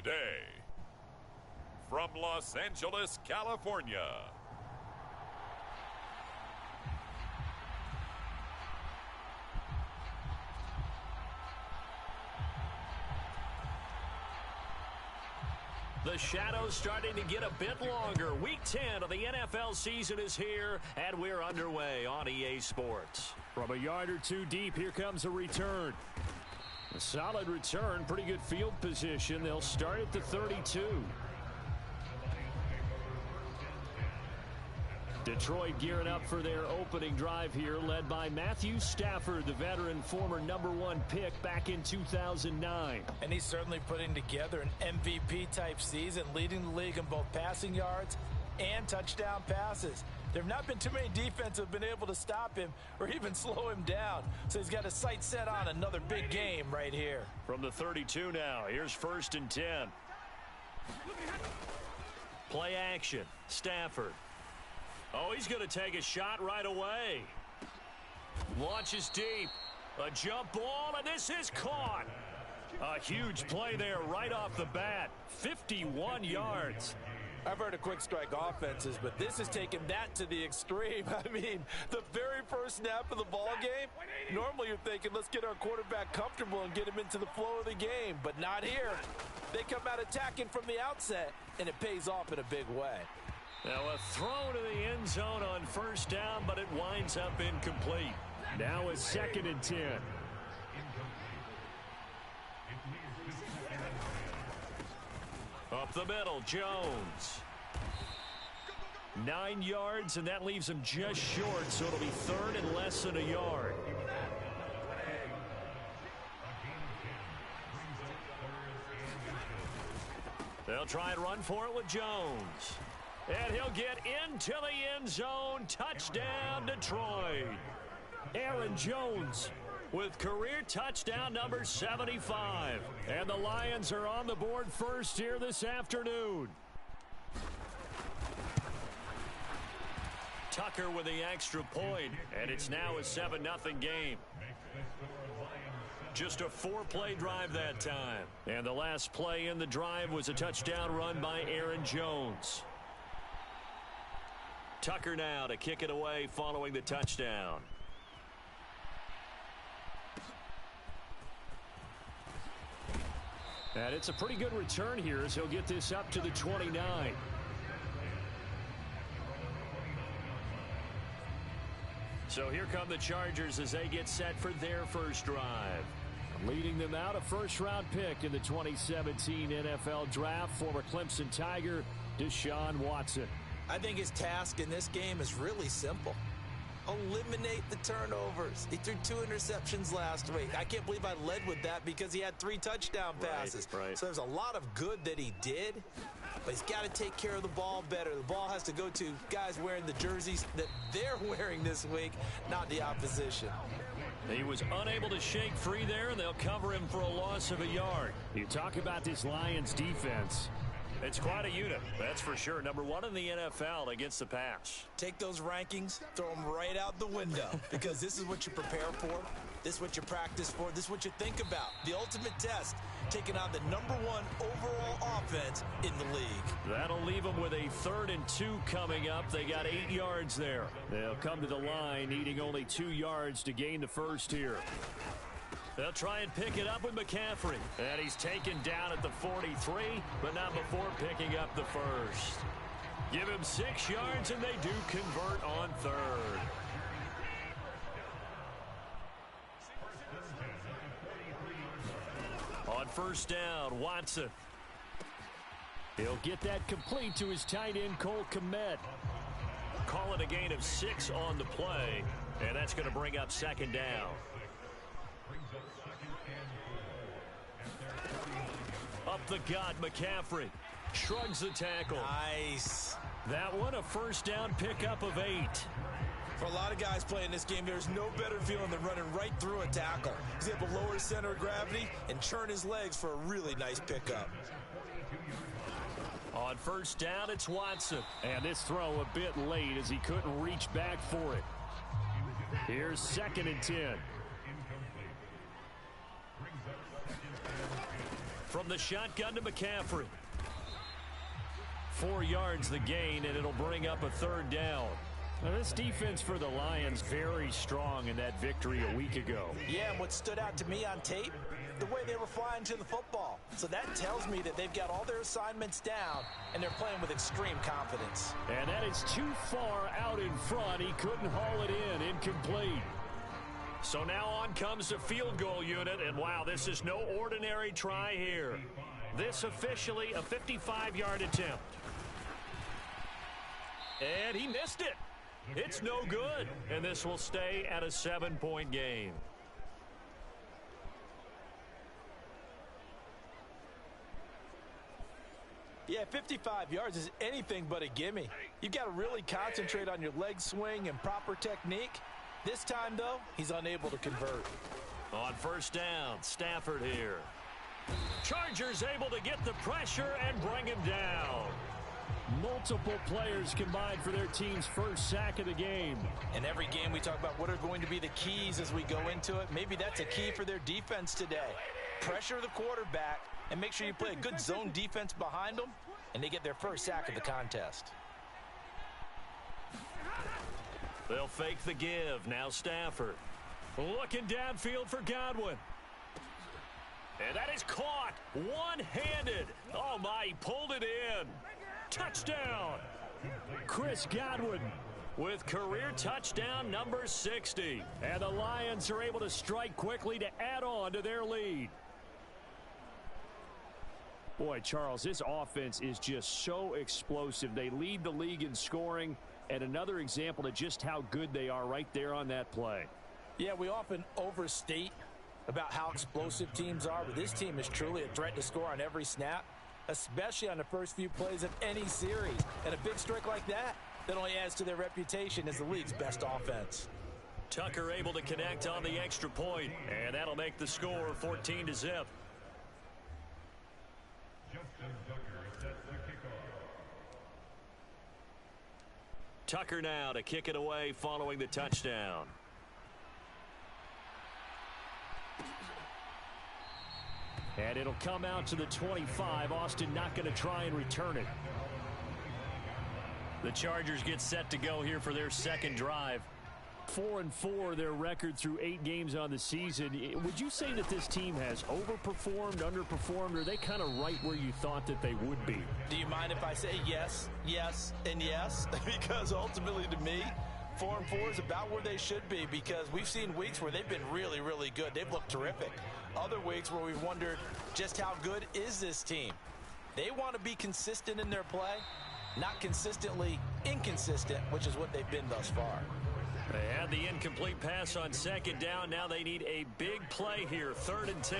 today, from Los Angeles, California, the shadow's starting to get a bit longer. Week 10 of the NFL season is here, and we're underway on EA Sports. From a yard or two deep, here comes a return. A solid return, pretty good field position. They'll start at the 32. Detroit gearing up for their opening drive here, led by Matthew Stafford, the veteran, former #1 pick back in 2009. And he's certainly putting together an MVP-type season, leading the league in both passing yards and touchdown passes. There have not been too many defenses that have been able to stop him or even slow him down. So he's got his sights set on another big game right here. From the 32 now, here's 1st and 10. Play action, Stafford. Oh, he's going to take a shot right away. Launches deep. A jump ball, and this is caught. A huge play there right off the bat. 51 yards. I've heard of quick strike offenses, but this has taken that to the extreme. I mean, the very first snap of the ball game, normally you're thinking, let's get our quarterback comfortable and get him into the flow of the game, but not here. They come out attacking from the outset, and it pays off in a big way. Now a throw to the end zone on 1st down, but it winds up incomplete. Now a 2nd and 10. Up the middle, Jones. 9 yards, and that leaves him just short, so it'll be 3rd and less than a yard. They'll try and run for it with Jones. And he'll get into the end zone. Touchdown, Detroit. Aaron Jones with career touchdown number 75. And the Lions are on the board first here this afternoon. Tucker with the extra point, and it's now a 7-0 game. Just a 4-play drive that time. And the last play in the drive was a touchdown run by Aaron Jones. Tucker now to kick it away following the touchdown. And it's a pretty good return here as he'll get this up to the 29. So here come the Chargers as they get set for their first drive. Leading them out, a first-round pick in the 2017 NFL Draft, former Clemson Tiger, Deshaun Watson. I think his task in this game is really simple. Eliminate the turnovers. He threw 2 interceptions last week. I can't believe I led with that because he had 3 touchdown passes. Right. So there's a lot of good that he did, but he's got to take care of the ball better. The ball has to go to guys wearing the jerseys that they're wearing this week, not the opposition. He was unable to shake free there, and they'll cover him for a loss of a yard. You talk about this Lions defense. It's quite a unit, that's for sure. #1 in the NFL against the pass. Take those rankings, throw them right out the window, because this is what you prepare for. This is what you practice for. This is what you think about. The ultimate test, taking on the #1 overall offense in the league. That'll leave them with a 3rd and 2 coming up. They got 8 yards there. They'll come to the line, needing only 2 yards to gain the first here. They'll try and pick it up with McCaffrey. And he's taken down at the 43, but not before picking up the first. Give him 6 yards, and they do convert on 3rd. On 1st down, Watson. He'll get that complete to his tight end, Cole Kmet. Call it a gain of 6 on the play, and that's going to bring up 2nd down. Up the gut, McCaffrey shrugs the tackle. Nice. That one, a 1st down pickup of 8. For a lot of guys playing this game, there's no better feeling than running right through a tackle. He's able to lower his center of gravity and churn his legs for a really nice pickup. On 1st down, it's Watson. And this throw a bit late as he couldn't reach back for it. Here's 2nd and 10. From the shotgun to McCaffrey. 4 yards the gain, and it'll bring up a third down. Now, this defense for the Lions very strong in that victory a week ago. Yeah, and what stood out to me on tape, the way they were flying to the football. So that tells me that they've got all their assignments down, and they're playing with extreme confidence. And that is too far out in front. He couldn't haul it in. Incomplete. So now on comes the field goal unit, and wow, this is no ordinary try here. This officially a 55-yard attempt. And he missed it. It's no good, and this will stay at a 7-point game. Yeah, 55 yards is anything but a gimme. You've got to really concentrate on your leg swing and proper technique. This time, though, he's unable to convert. On first down, Stafford here. Chargers able to get the pressure and bring him down. Multiple players combined for their team's first sack of the game. In every game we talk about what are going to be the keys as we go into it. Maybe that's a key for their defense today. Pressure the quarterback and make sure you play a good zone defense behind them, and they get their first sack of the contest. They'll fake the give. Now Stafford. Looking downfield for Godwin. And that is caught one-handed. Oh, my, he pulled it in. Touchdown. Chris Godwin with career touchdown number 60. And the Lions are able to strike quickly to add on to their lead. Boy, Charles, this offense is just so explosive. They lead the league in scoring, and another example of just how good they are right there on that play. Yeah, we often overstate about how explosive teams are, but this team is truly a threat to score on every snap, especially on the first few plays of any series. And a big strike like that only adds to their reputation as the league's best offense. Tucker able to connect on the extra point, and that'll make the score 14-0. Tucker now to kick it away following the touchdown. And it'll come out to the 25. Austin not going to try and return it. The Chargers get set to go here for their second drive. 4-4 their record through 8 games on the season. Would you say that this team has overperformed, underperformed, or are they kind of right where you thought that they would be? Do you mind if I say yes, yes, and yes? Because ultimately to me, 4-4 is about where they should be, because we've seen weeks where they've been really, really good. They've looked terrific. Other weeks where we've wondered just how good is this team. They want to be consistent in their play, not consistently inconsistent, which is what they've been thus far. They had the incomplete pass on second down. Now they need a big play here, 3rd and 10.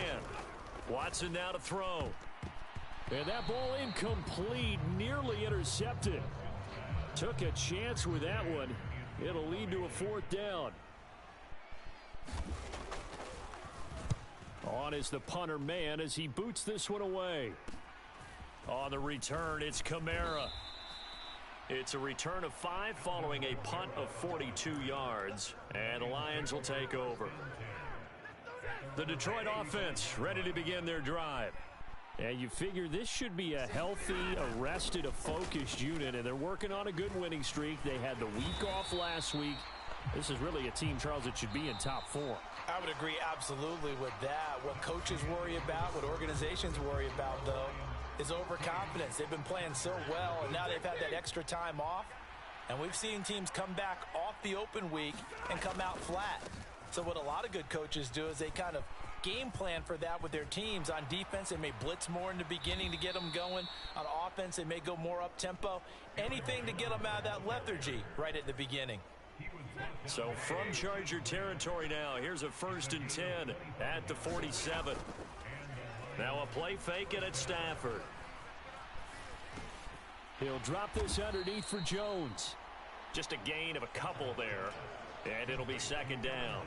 Watson now to throw. And that ball incomplete, nearly intercepted. Took a chance with that one. It'll lead to a 4th down. On is the punter man as he boots this one away. On the return, it's Kamara. It's a return of 5 following a punt of 42 yards. And the Lions will take over. The Detroit offense ready to begin their drive. And you figure this should be a healthy, arrested, a focused unit. And they're working on a good winning streak. They had the week off last week. This is really a team, Charles, that should be in top 4. I would agree absolutely with that. What coaches worry about, what organizations worry about, though, is overconfidence. They've been playing so well, and now they've had that extra time off. And we've seen teams come back off the open week and come out flat. So what a lot of good coaches do is they kind of game plan for that with their teams. On defense, they may blitz more in the beginning to get them going. On offense, they may go more up-tempo. Anything to get them out of that lethargy right at the beginning. So from Charger territory now, here's a 1st and 10 at the 47. Now a play fake and it's Stafford. He'll drop this underneath for Jones. Just a gain of a couple there, and it'll be 2nd down.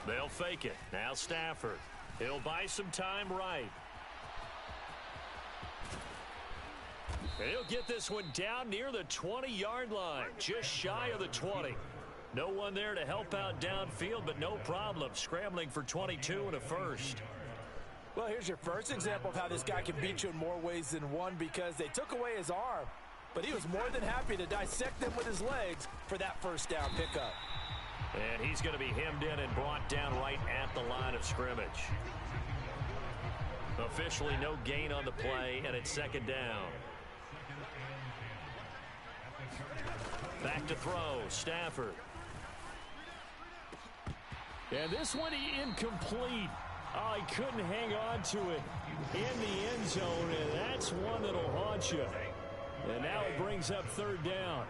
They'll fake it. Now Stafford. He'll buy some time right. And he'll get this one down near the 20-yard line, just shy of the 20. No one there to help out downfield, but no problem. Scrambling for 22 and a first. Well, here's your first example of how this guy can beat you in more ways than one, because they took away his arm, but he was more than happy to dissect them with his legs for that first down pickup. And he's going to be hemmed in and brought down right at the line of scrimmage. Officially no gain on the play, and it's second down. Back to throw, Stafford. And this one incomplete. Oh, he couldn't hang on to it in the end zone, and that's one that'll haunt you. And now it brings up third down.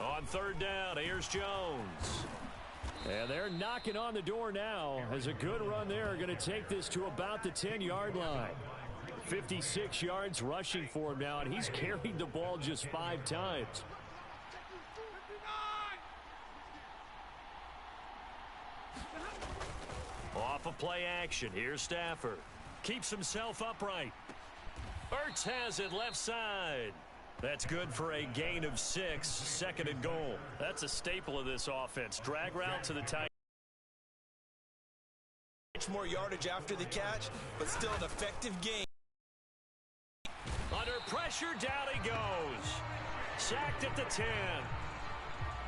On third down, here's Jones. And they're knocking on the door now as a good run there going to take this to about the 10-yard line. 56 yards rushing for him now, and he's carried the ball just 5 times. Off of play action, here's Stafford. Keeps himself upright. Ertz has it left side. That's good for a gain of 6, second and goal. That's a staple of this offense. Drag route to the tight. More yardage after the catch, but still an effective game. Under pressure, down he goes. Sacked at the 10.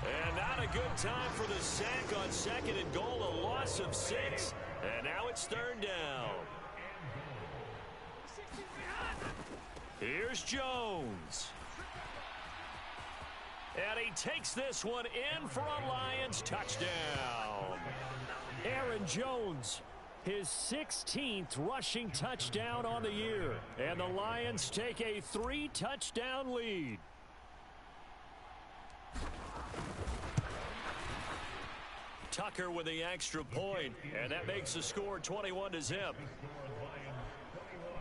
And not a good time for the sack on second and goal, a loss of 6. And now it's third down. Here's Jones. And he takes this one in for a Lions touchdown. Aaron Jones, his 16th rushing touchdown on the year. And the Lions take a 3-touchdown lead. Tucker with the extra point, and that makes the score 21-0.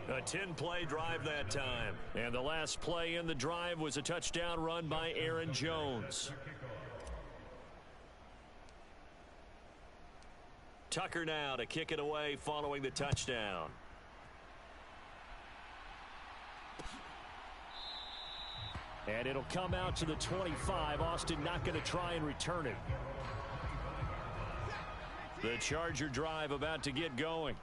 A 10-play drive that time. And the last play in the drive was a touchdown run by Aaron Jones. Tucker now to kick it away following the touchdown. And it'll come out to the 25. Austin not going to try and return it. The Charger drive about to get going.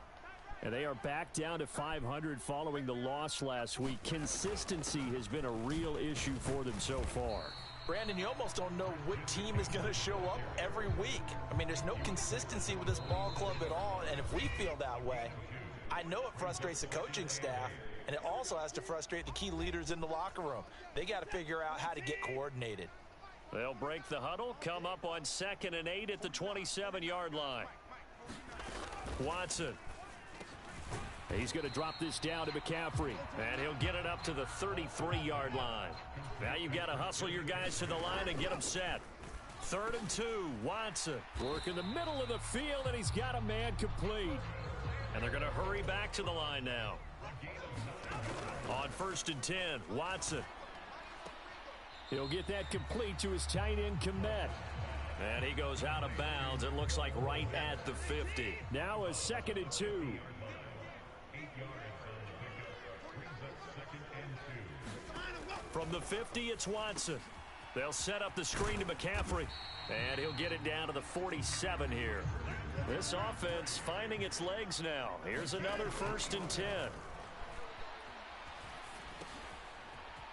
And they are back down to 500 following the loss last week. Consistency has been a real issue for them so far. Brandon, you almost don't know what team is going to show up every week. I mean, there's no consistency with this ball club at all, and if we feel that way, I know it frustrates the coaching staff, and it also has to frustrate the key leaders in the locker room. They got to figure out how to get coordinated. They'll break the huddle, come up on 2nd and 8 at the 27-yard line. Watson. He's going to drop this down to McCaffrey. And he'll get it up to the 33-yard line. Now you've got to hustle your guys to the line and get them set. 3rd and 2, Watson. Work in the middle of the field, and he's got a man complete. And they're going to hurry back to the line now. On 1st and 10, Watson. He'll get that complete to his tight end, Kmet. And he goes out of bounds. It looks like right at the 50. Now a 2nd and 2. From the 50, it's Watson. They'll set up the screen to McCaffrey. And he'll get it down to the 47 here. This offense finding its legs now. Here's another 1st and 10.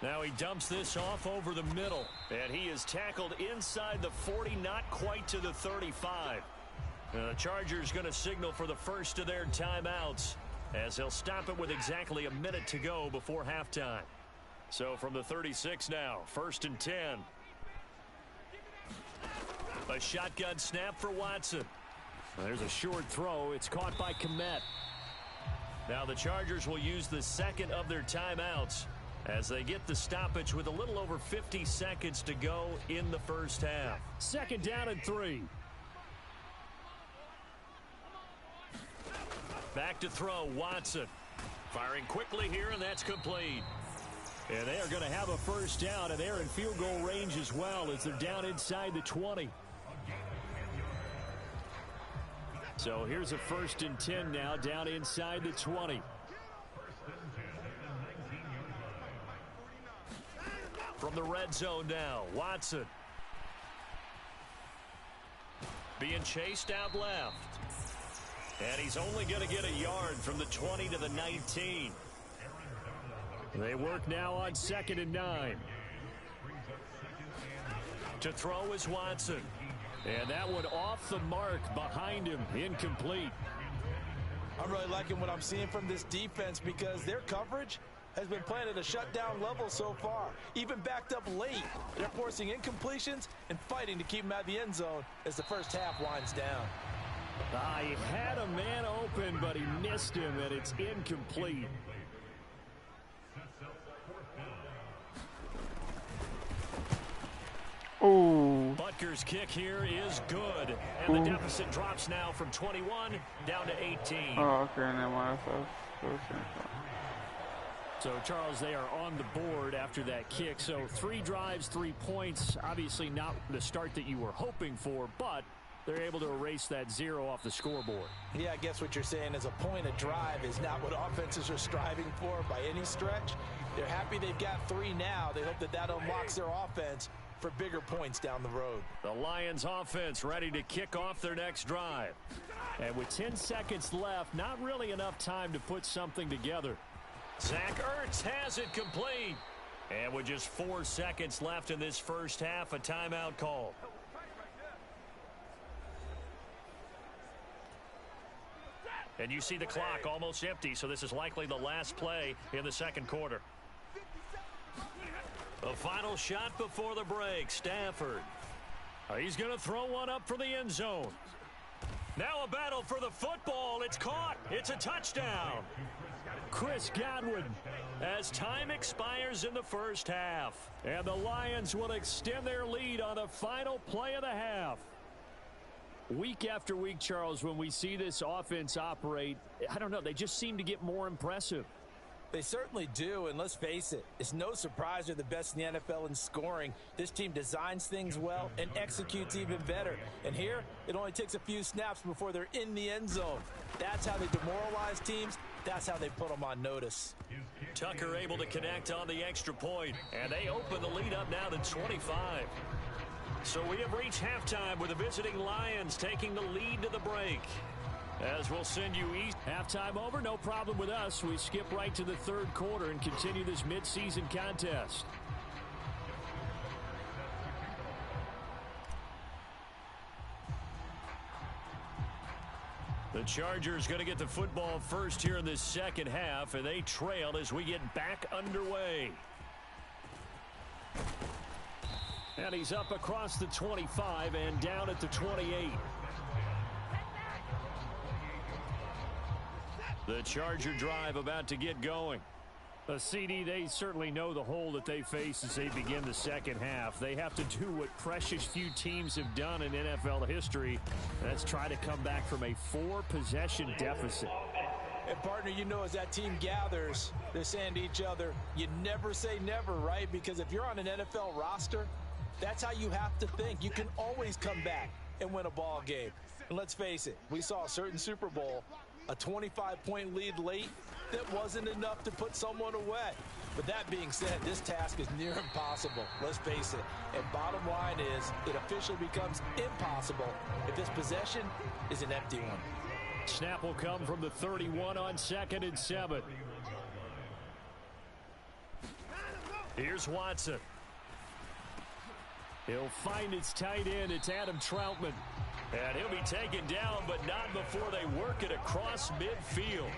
Now he dumps this off over the middle. And he is tackled inside the 40, not quite to the 35. The Chargers going to signal for the first of their timeouts, as they'll stop it with exactly a minute to go before halftime. So from the 36 now, 1st and 10. A shotgun snap for Watson. There's a short throw. It's caught by Kmet. Now the Chargers will use the second of their timeouts as they get the stoppage with a little over 50 seconds to go in the first half. 2nd down and 3. Back to throw, Watson. Firing quickly here, and that's complete. And they are going to have a first down, and they're in field goal range as well as they're down inside the 20. So here's a 1st and 10 now, down inside the 20. From the red zone now, Watson. Being chased out left. And he's only going to get a yard from the 20 to the 19. They work now on 2nd and 9. To throw is Watson. And that one off the mark behind him, incomplete. I'm really liking what I'm seeing from this defense because their coverage has been playing at a shutdown level so far. Even backed up late, they're forcing incompletions and fighting to keep them out of the end zone as the first half winds down. He had a man open, but he missed him, and it's incomplete. Ooh. Butker's kick here is good. And the deficit drops now from 21 down to 18. Oh, okay, never mind. So, Charles, they are on the board after that kick. So 3 drives, 3 points. Obviously not the start that you were hoping for, but they're able to erase that 0 off the scoreboard. Yeah, I guess what you're saying is a point of drive is not what offenses are striving for by any stretch. They're happy they've got 3 now. They hope that that unlocks their offense for bigger points down the road. The Lions offense ready to kick off their next drive. And with 10 seconds left, not really enough time to put something together. Zach Ertz has it complete. And with just 4 seconds left in this first half, a timeout call. And you see the clock almost empty, so this is likely the last play in the second quarter. The final shot before the break, Stafford. He's going to throw one up for the end zone. Now a battle for the football. It's caught. It's a touchdown. Chris Godwin. As time expires in the first half. And the Lions will extend their lead on the final play of the half. Week after week, Charles, when we see this offense operate, I don't know, they just seem to get more impressive. They certainly do, and let's face it, it's no surprise they're the best in the NFL in scoring. This team designs things well and executes even better. And here, it only takes a few snaps before they're in the end zone. That's how they demoralize teams. That's how they put them on notice. Tucker able to connect on the extra point, and they open the lead up now to 25. So we have reached halftime with the visiting Lions taking the lead to the break. As we'll send you east. Halftime over, no problem with us. We skip right to the third quarter and continue this midseason contest. The Chargers going to get the football first here in this second half, and they trail as we get back underway. And he's up across the 25 and down at the 28. The Charger drive about to get going. CD, they certainly know the hole that they face as they begin the second half. They have to do what precious few teams have done in NFL history. That's try to come back from a 4-possession deficit. And, partner, you know as that team gathers, they're saying to each other, you never say never, right? Because if you're on an NFL roster, that's how you have to think. You can always come back and win a ball game. And let's face it, we saw a certain Super Bowl, a 25-point lead late that wasn't enough to put someone away. But that being said, this task is near impossible. Let's face it. And bottom line is, it officially becomes impossible if this possession is an empty one. Snap will come from the 31 on 2nd and 7. Here's Watson. He'll find his tight end. It's Adam Troutman. And he'll be taken down, but not before they work it across midfield.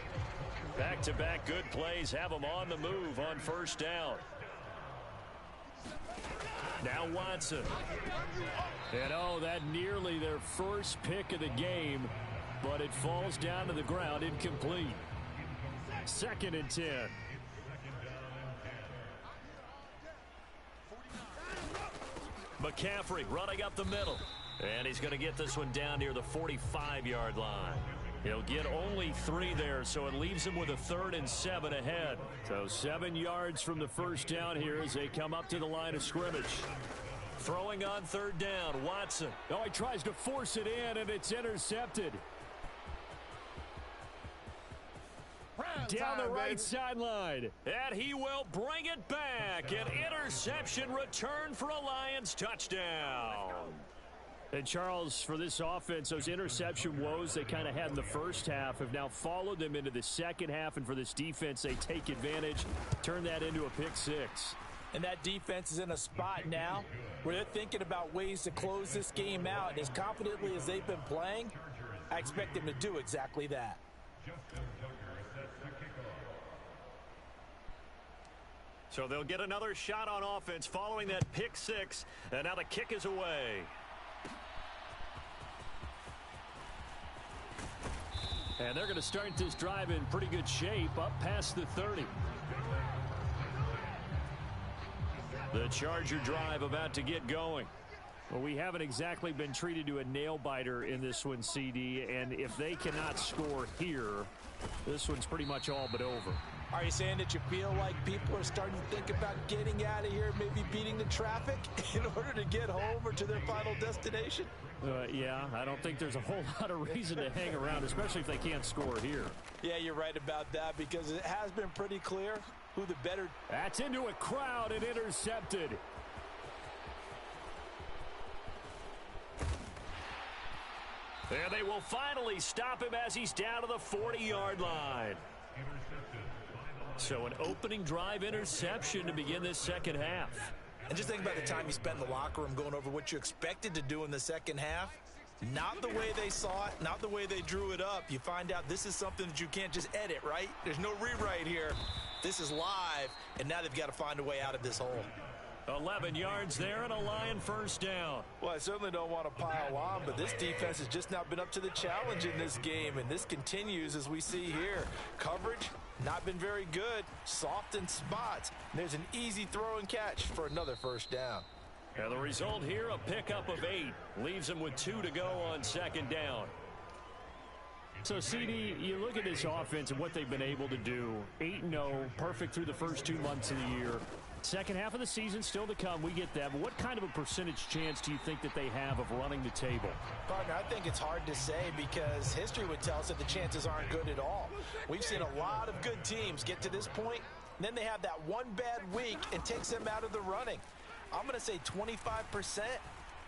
Back-to-back good plays have them on the move on first down. Now Watson. And that nearly their first pick of the game, but it falls down to the ground incomplete. 2nd and 10. McCaffrey running up the middle. And he's going to get this one down near the 45-yard line. He'll get only 3 there, so it leaves him with a 3rd and 7 ahead. So 7 yards from the first down here as they come up to the line of scrimmage. Throwing on 3rd down, Watson. He tries to force it in, and it's intercepted. down the right sideline. And he will bring it back. An interception return for a Lions touchdown. And Charles, for this offense, those interception woes they kind of had in the first half have now followed them into the second half. And for this defense, they take advantage, turn that into a pick six. And that defense is in a spot now where they're thinking about ways to close this game out. And as confidently as they've been playing, I expect them to do exactly that. So they'll get another shot on offense following that pick six. And now the kick is away. And they're going to start this drive in pretty good shape up past the 30. The Charger drive about to get going. Well, we haven't exactly been treated to a nail-biter in this one, CD, and if they cannot score here, this one's pretty much all but over. Are you saying that you feel like people are starting to think about getting out of here, maybe beating the traffic in order to get home or to their final destination? Yeah, I don't think there's a whole lot of reason to hang around, especially if they can't score here. Yeah, you're right about that because it has been pretty clear who the better... That's into a crowd and intercepted. And they will finally stop him as he's down to the 40-yard line. So an opening drive interception to begin this second half. And just think about the time you spent in the locker room going over what you expected to do in the second half. Not the way they saw it, not the way they drew it up. You find out this is something that you can't just edit, right? There's no rewrite here. This is live, and now they've got to find a way out of this hole. 11 yards there and a Lion first down. Well, I certainly don't want to pile on, but this defense has just not been up to the challenge in this game, and this continues as we see here. Coverage, not been very good, soft in spots. There's an easy throw and catch for another first down. And the result here, a pickup of 8. Leaves them with 2 to go on second down. So, CD, you look at this offense and what they've been able to do. 8-0, perfect through the first 2 months of the year. Second half of the season still to come. We get that. But what kind of a percentage chance do you think that they have of running the table? Partner, I think it's hard to say because history would tell us that the chances aren't good at all. We've seen a lot of good teams get to this point, and then they have that one bad week and takes them out of the running. I'm going to say 25%,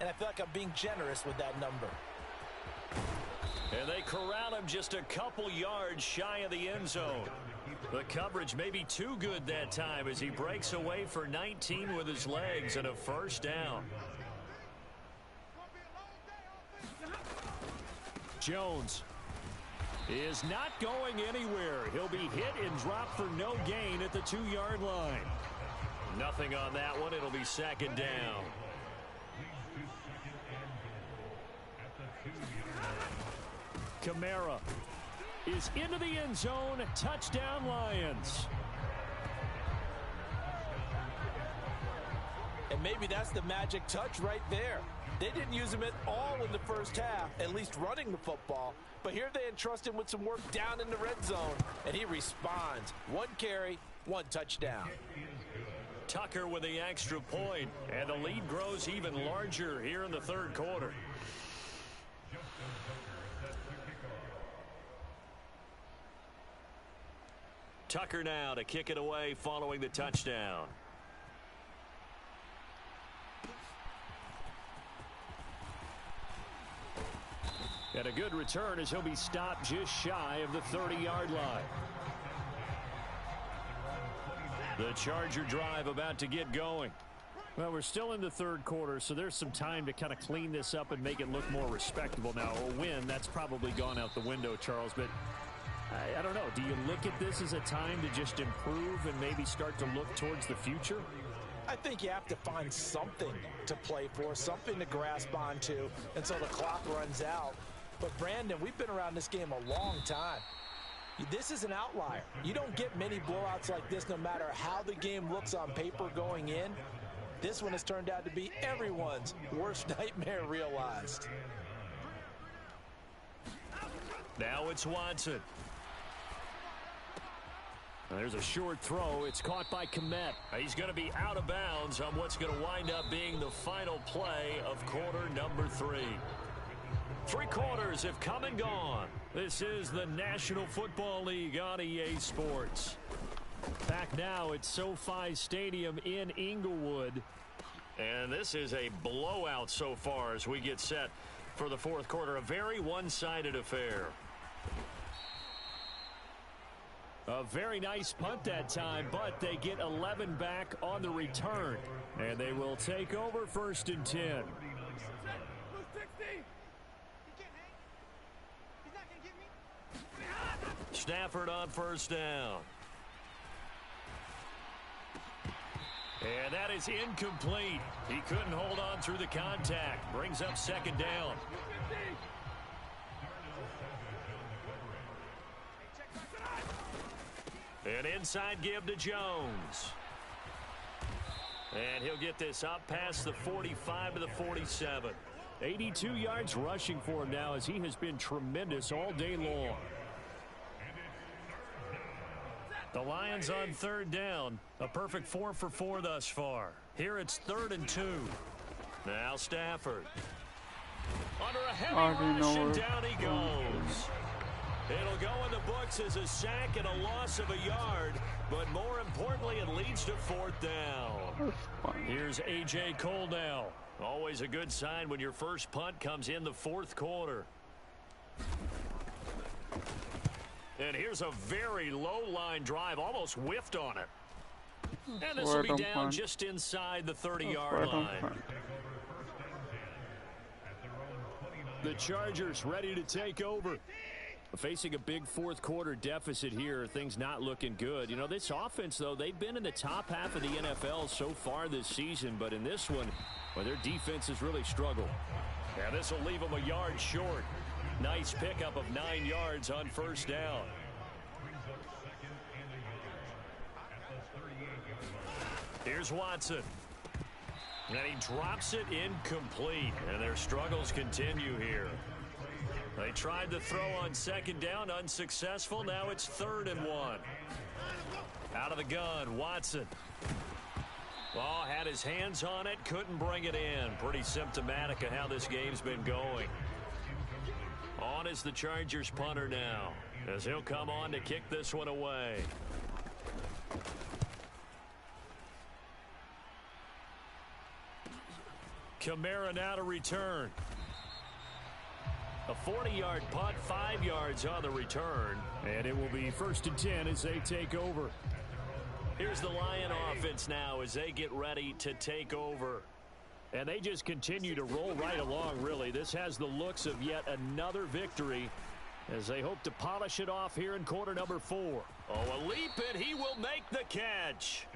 and I feel like I'm being generous with that number. And they corral him just a couple yards shy of the end zone. The coverage may be too good that time as he breaks away for 19 with his legs and a first down. Jones is not going anywhere. He'll be hit and dropped for no gain at the 2-yard line. Nothing on that one. It'll be second down. Kamara is into the end zone. Touchdown, Lions. And maybe that's the magic touch right there. They didn't use him at all in the first half, at least running the football. But here they entrust him with some work down in the red zone, and he responds. 1 carry, 1 touchdown. Tucker with the extra point, and the lead grows even larger here in the third quarter. Tucker now to kick it away following the touchdown. And a good return as he'll be stopped just shy of the 30-yard line. The Charger drive about to get going. Well, we're still in the third quarter, so there's some time to kind of clean this up and make it look more respectable. Now, a win, that's probably gone out the window, Charles, but I don't know. Do you look at this as a time to just improve and maybe start to look towards the future? I think you have to find something to play for, something to grasp onto until the clock runs out. But, Brandon, we've been around this game a long time. This is an outlier. You don't get many blowouts like this no matter how the game looks on paper going in. This one has turned out to be everyone's worst nightmare realized. Now it's Watson. There's a short throw. It's caught by Kmet. He's going to be out of bounds on what's going to wind up being the final play of quarter number 3. Three quarters have come and gone. This is the National Football League on EA Sports. Back now at SoFi Stadium in Inglewood. And this is a blowout so far as we get set for the fourth quarter. A very one-sided affair. A very nice punt that time, but they get 11 back on the return. And they will take over 1st and 10. Stafford on 1st down. And that is incomplete. He couldn't hold on through the contact. Brings up 2nd down. An inside give to Jones. And he'll get this up past the 45 to the 47. 82 yards rushing for him now as he has been tremendous all day long. The Lions on 3rd down. A perfect 4 for 4 thus far. Here it's 3rd and 2. Now Stafford. Under a heavy rush and down he goes. It'll go in the books as a sack and a loss of a yard, but more importantly, it leads to 4th down. Here's A.J. Cole now. Always a good sign when your first punt comes in the 4th quarter. And here's a very low-line drive, almost whiffed on it. And this will be down just inside the 30-yard line. The Chargers ready to take over. Facing a big 4th quarter deficit here, things not looking good. You know, this offense, though, they've been in the top half of the NFL so far this season, but in this one, well, their defense has really struggled. And this will leave them a yard short. Nice pickup of 9 yards on 1st down. Here's Watson. And he drops it incomplete, and their struggles continue here. They tried to throw on 2nd down, unsuccessful. Now it's 3rd and 1. Out of the gun, Watson. Oh, had his hands on it, couldn't bring it in. Pretty symptomatic of how this game's been going. On is the Chargers punter now, as he'll come on to kick this one away. Kamara now to return. A 40-yard punt, 5 yards on the return. And it will be 1st and 10 as they take over. Here's the Lion offense now as they get ready to take over. And they just continue to roll right along, really. This has the looks of yet another victory as they hope to polish it off here in quarter number 4. Oh, a leap, and he will make the catch.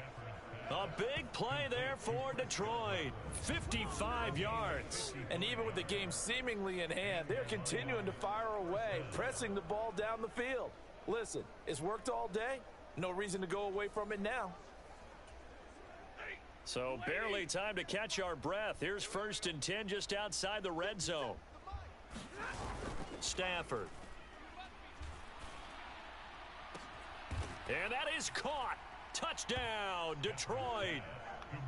A big play there for Detroit. 55 yards. And even with the game seemingly in hand, they're continuing to fire away, pressing the ball down the field. Listen, it's worked all day. No reason to go away from it now. So barely time to catch our breath. Here's 1st and 10 just outside the red zone. Stafford. And that is caught. Touchdown, Detroit.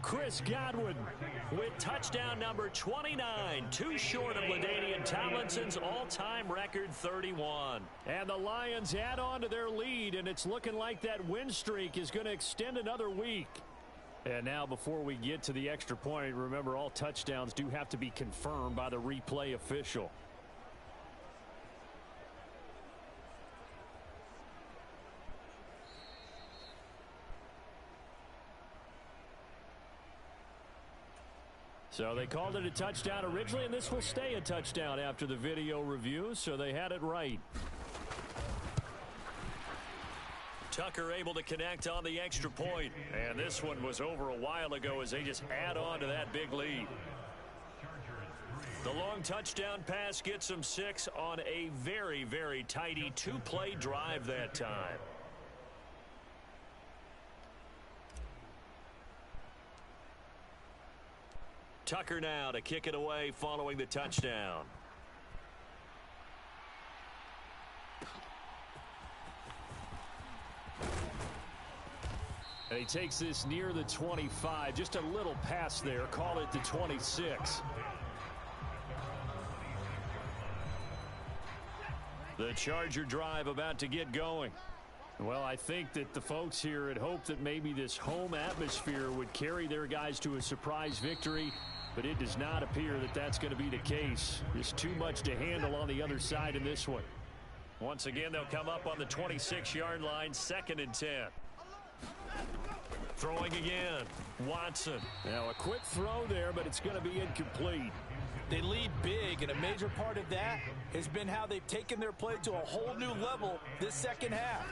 Chris Godwin with touchdown number 29, too short of LaDainian Tomlinson's all-time record 31. And the Lions add on to their lead, and it's looking like that win streak is going to extend another week. And now before we get to the extra point, remember all touchdowns do have to be confirmed by the replay official. So they called it a touchdown originally, and this will stay a touchdown after the video review, so they had it right. Tucker able to connect on the extra point, and this one was over a while ago as they just add on to that big lead. The long touchdown pass gets them 6 on a very, very tidy 2-play drive that time. Tucker now to kick it away following the touchdown. And he takes this near the 25. Just a little pass there. Call it the 26. The Charger drive about to get going. Well, I think that the folks here had hoped that maybe this home atmosphere would carry their guys to a surprise victory, but it does not appear that that's going to be the case. There's too much to handle on the other side in this one. Once again, they'll come up on the 26-yard line, 2nd and 10. Throwing again, Watson. Now a quick throw there, but it's going to be incomplete. They lead big, and a major part of that has been how they've taken their play to a whole new level this second half.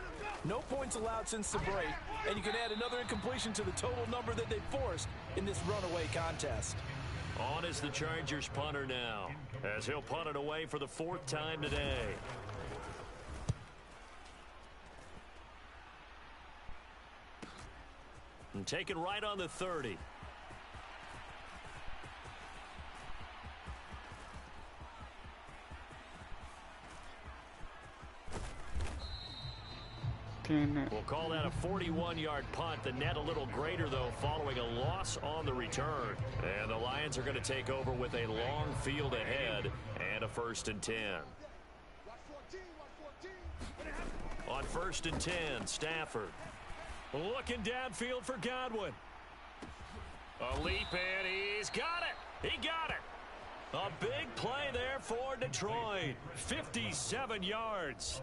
No points allowed since the break, and you can add another incompletion to the total number that they forced in this runaway contest. On is the Chargers punter now, as he'll punt it away for the 4th time today. And taken right on the 30. We'll call that a 41-yard punt. The net a little greater, though, following a loss on the return. And the Lions are going to take over with a long field ahead and a 1st and 10. On 1st and 10, Stafford. Looking downfield for Godwin. A leap, and he's got it. He got it. A big play there for Detroit. 57 yards.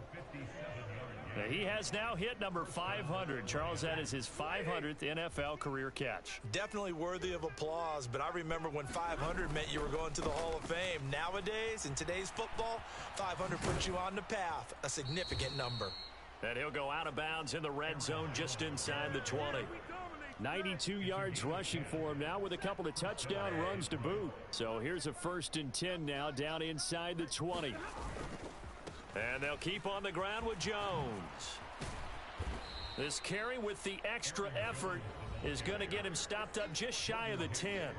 He has now hit number 500. Charles, that is his 500th NFL career catch. Definitely worthy of applause, but I remember when 500 meant you were going to the Hall of Fame. Nowadays, in today's football, 500 puts you on the path, a significant number. And he'll go out of bounds in the red zone just inside the 20. 92 yards rushing for him now with a couple of touchdown runs to boot. So here's a 1st and 10 now down inside the 20. And they'll keep on the ground with Jones. This carry with the extra effort is going to get him stopped up just shy of the 10.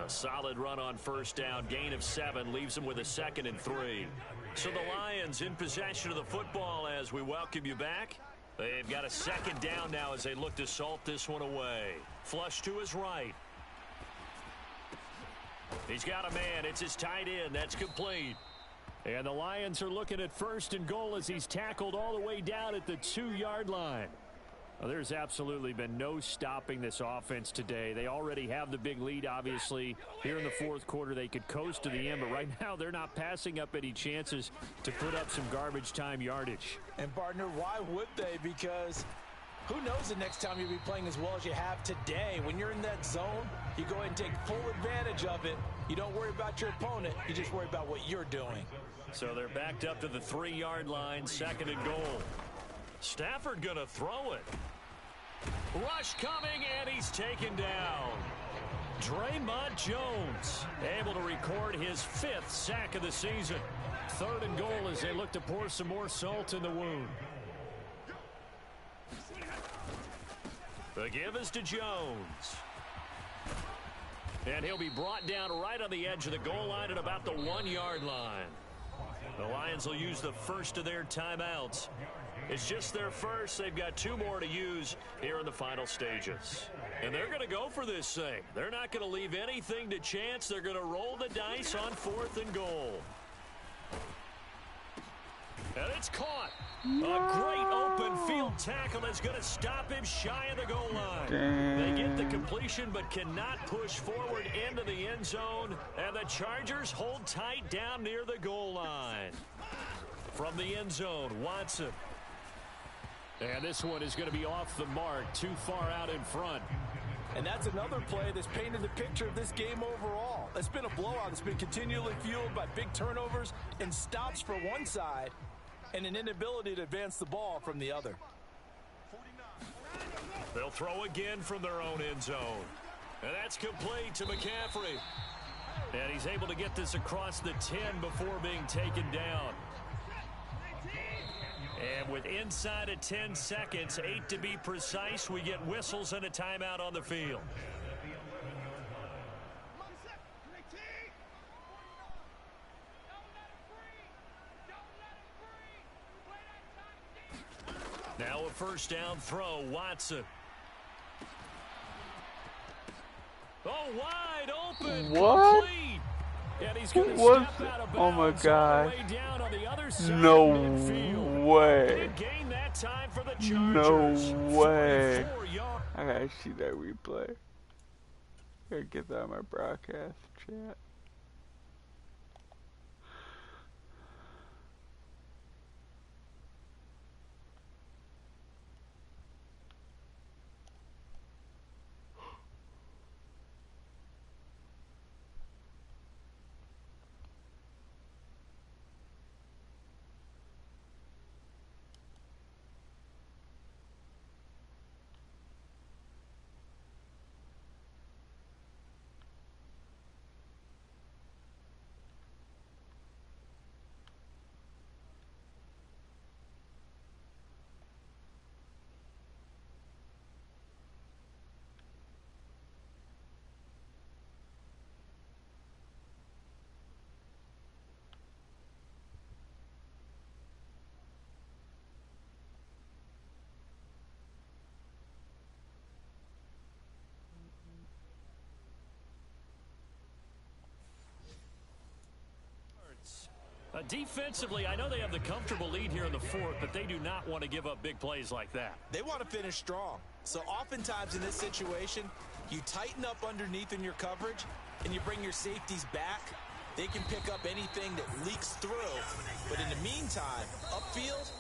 A solid run on 1st down, gain of 7, leaves him with a 2nd and 3. So the Lions in possession of the football as we welcome you back. They've got a 2nd down now as they look to salt this one away. Flush to his right. He's got a man. It's his tight end. That's complete. And the Lions are looking at 1st and goal as he's tackled all the way down at the 2-yard line. Well, there's absolutely been no stopping this offense today. They already have the big lead, obviously. Here in the 4th quarter, they could coast to the end, but right now they're not passing up any chances to put up some garbage time yardage. And, partner, why would they? Because who knows the next time you'll be playing as well as you have today. When you're in that zone, you go ahead and take full advantage of it. You don't worry about your opponent. You just worry about what you're doing. So they're backed up to the 3-yard line, 2nd and goal. Stafford going to throw it. Rush coming, and he's taken down. Draymond Jones able to record his 5th sack of the season. 3rd and goal as they look to pour some more salt in the wound. The give is to Jones. And he'll be brought down right on the edge of the goal line at about the 1-yard line. The Lions will use the first of their timeouts. It's just their first. They've got 2 more to use here in the final stages. And they're going to go for this thing. They're not going to leave anything to chance. They're going to roll the dice on 4th and goal. And it's caught. A great open field tackle is going to stop him shy of the goal line. They get the completion but cannot push forward into the end zone. And the Chargers hold tight down near the goal line. From the end zone, Watson. And this one is going to be off the mark, too far out in front. And that's another play that's painted the picture of this game overall. It's been a blowout. It's been continually fueled by big turnovers and stops for one side and an inability to advance the ball from the other. They'll throw again from their own end zone. And that's complete to McCaffrey. And he's able to get this across the 10 before being taken down. And with inside of 10 seconds, 8 to be precise, we get whistles and a timeout on the field. Now a 1st down throw, Watson. Oh, wide open. What? Complete. And he's going to What? step out of Oh my bounds all the gosh. way down on the other side No of midfield. way. Big gain that time for the No Chargers. way. 44 yards. I gotta see that replay. Gotta get that on my broadcast chat. Defensively, I know they have the comfortable lead here in the fourth, but they do not want to give up big plays like that. They want to finish strong. So oftentimes in this situation, you tighten up underneath in your coverage, and you bring your safeties back. They can pick up anything that leaks through. But in the meantime, upfield,